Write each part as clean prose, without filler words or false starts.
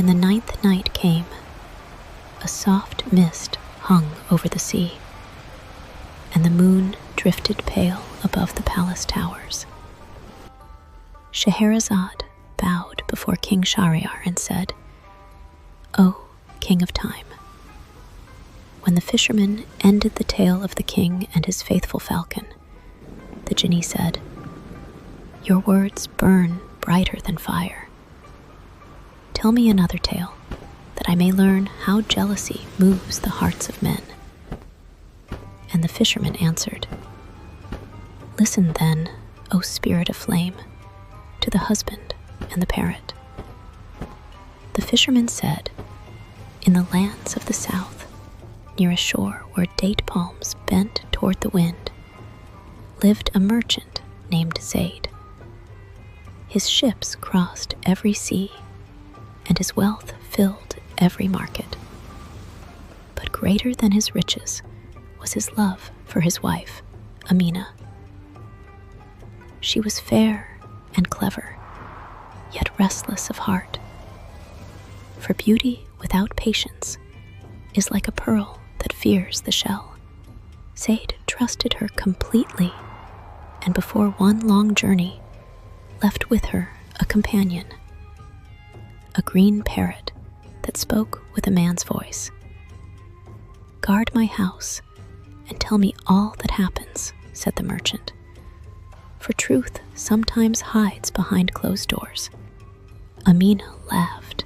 When the 9th night came, a soft mist hung over the sea, and the moon drifted pale above the palace towers. Scheherazade bowed before King Shahryar and said, "O King of Time." When the fisherman ended the tale of the king and his faithful falcon, the Jinni said, "Your words burn brighter than fire. Tell me another tale, that I may learn how jealousy moves the hearts of men." And the fisherman answered, "Listen then, O spirit of flame, to the husband and the parrot." The fisherman said, "In the lands of the south, near a shore where date palms bent toward the wind, lived a merchant named Zayd. His ships crossed every sea, and his wealth filled every market. But greater than his riches was his love for his wife, Amina. She was fair and clever, yet restless of heart. For beauty without patience is like a pearl that fears the shell. Zayd trusted her completely, and before one long journey, left with her a companion, a green parrot that spoke with a man's voice. "Guard my house and tell me all that happens," said the merchant, "for truth sometimes hides behind closed doors." Amina laughed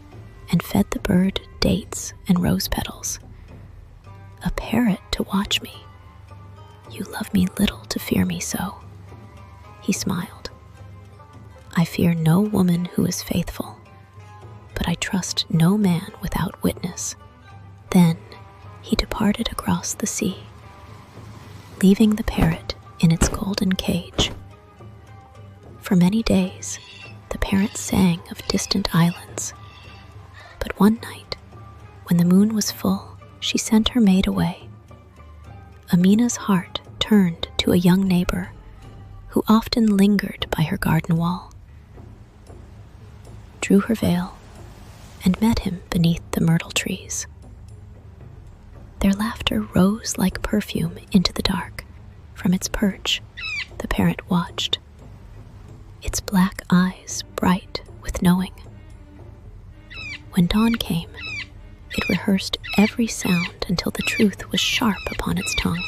and fed the bird dates and rose petals. "A parrot to watch me. You love me little to fear me so." He smiled. "I fear no woman who is faithful, but I trust no man without witness." Then he departed across the sea, leaving the parrot in its golden cage. For many days, the parrot sang of distant islands. But one night, when the moon was full, she sent her maid away. Amina's heart turned to a young neighbor who often lingered by her garden wall, drew her veil, and met him beneath the myrtle trees. Their laughter rose like perfume into the dark. From its perch, the parrot watched, its black eyes bright with knowing. When dawn came, it rehearsed every sound until the truth was sharp upon its tongue.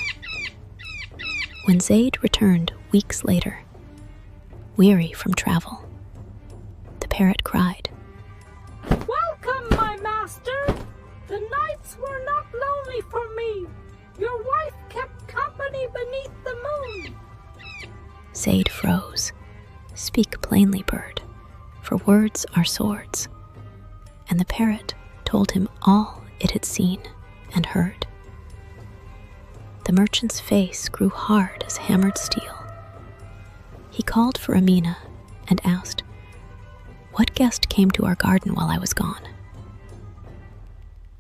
When Zayd returned weeks later, weary from travel, the parrot cried, "Welcome, my master! The nights were not lonely for me. Your wife kept company beneath the moon." Zayd froze. "Speak plainly, bird, for words are swords." And the parrot told him all it had seen and heard. The merchant's face grew hard as hammered steel. He called for Amina and asked, "What guest came to our garden while I was gone?"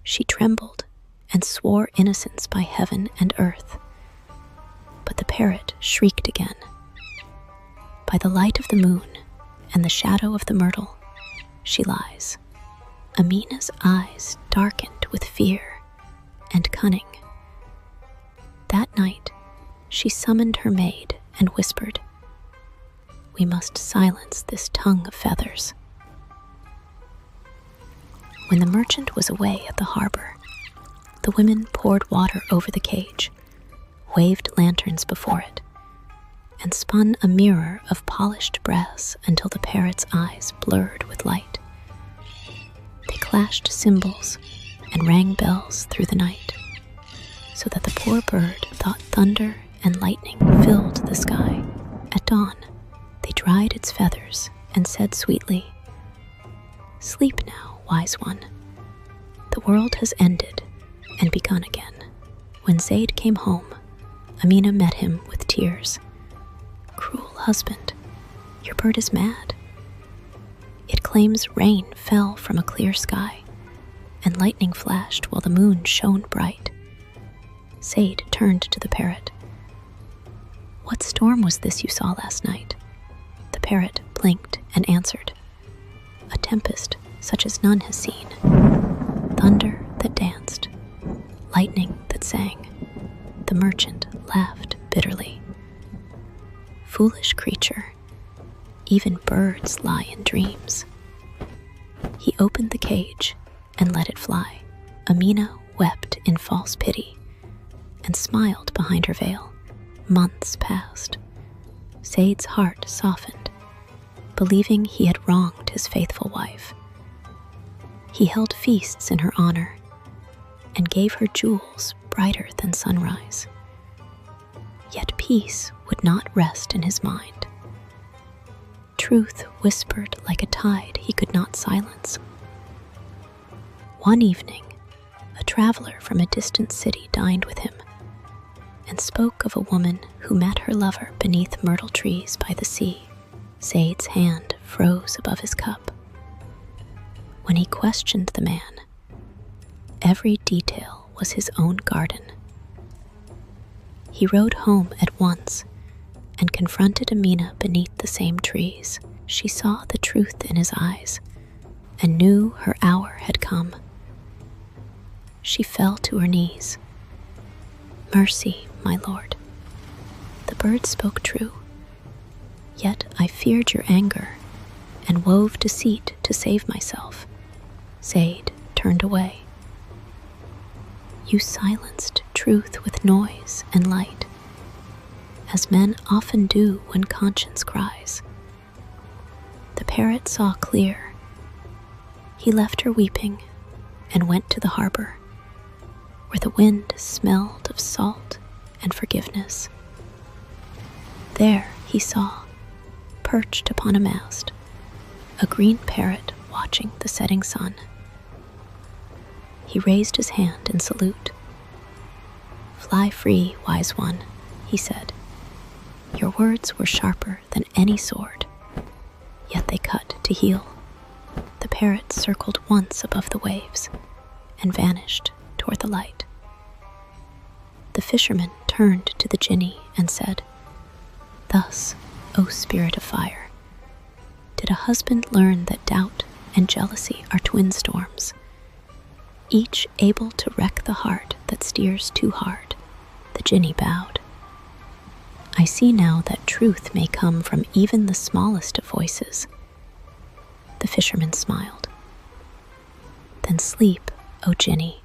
She trembled and swore innocence by heaven and earth. But the parrot shrieked again. "By the light of the moon and the shadow of the myrtle, she lies." Amina's eyes darkened with fear and cunning. That night, she summoned her maid and whispered, "We must silence this tongue of feathers." When the merchant was away at the harbor, the women poured water over the cage, waved lanterns before it, and spun a mirror of polished brass until the parrot's eyes blurred with light. They clashed cymbals and rang bells through the night, so that the poor bird thought thunder and lightning filled the sky. At dawn, they dried its feathers and said sweetly, "Sleep now, wise one. The world has ended and begun again." When Zayd came home, Amina met him with tears. "Cruel husband, your bird is mad. It claims rain fell from a clear sky, and lightning flashed while the moon shone bright." Zayd turned to the parrot. "What storm was this you saw last night?" The parrot blinked and answered, "A tempest such as none has seen. Thunder that danced, lightning that sang. The merchant laughed bitterly. Foolish creature, even birds lie in dreams. He opened the cage and let it fly. Amina wept in false pity and smiled behind her veil. Months passed. Zayd's heart softened, believing he had wronged his faithful wife. He held feasts in her honor and gave her jewels brighter than sunrise. Yet peace would not rest in his mind. Truth whispered like a tide he could not silence. One evening, a traveler from a distant city dined with him and spoke of a woman who met her lover beneath myrtle trees by the sea. Zayd's hand froze above his cup. When he questioned the man, every detail was his own garden. He rode home at once and confronted Amina beneath the same trees. She saw the truth in his eyes and knew her hour had come. She fell to her knees. "Mercy, my lord. The bird spoke true. Yet I feared your anger and wove deceit to save myself." Zayd turned away. "You silenced truth with noise and light, as men often do when conscience cries." The parrot saw clear. He left her weeping and went to the harbor, where the wind smelled of salt and forgiveness. There he saw, perched upon a mast, a green parrot watching the setting sun. He raised his hand in salute. "Fly free, wise one," he said. "Your words were sharper than any sword, yet they cut to heal." The parrot circled once above the waves and vanished toward the light. The fisherman turned to the Jinni and said, "Thus, O spirit of fire, did a husband learn that doubt and jealousy are twin storms, each able to wreck the heart that steers too hard." The Jinni bowed. "I see now that truth may come from even the smallest of voices." The fisherman smiled. "Then sleep, O Jinni,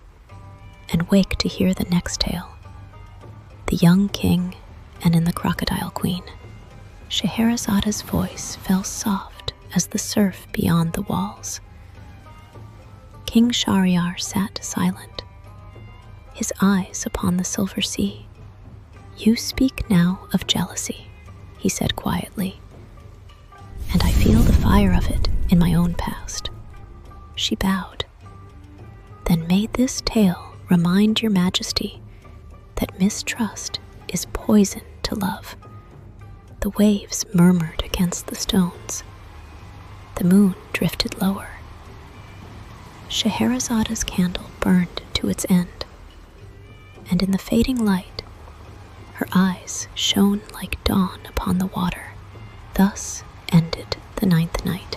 and wake to hear the next tale. The young king and in the crocodile queen." Scheherazade's voice fell soft as the surf beyond the walls. King Shahryar sat silent, his eyes upon the silver sea. "You speak now of jealousy," he said quietly, "and I feel the fire of it in my own past." She bowed. "Then may this tale remind your majesty that mistrust is poison to love." The waves murmured against the stones. The moon drifted lower. Scheherazade's candle burned to its end, and in the fading light, her eyes shone like dawn upon the water. Thus ended the 9th night.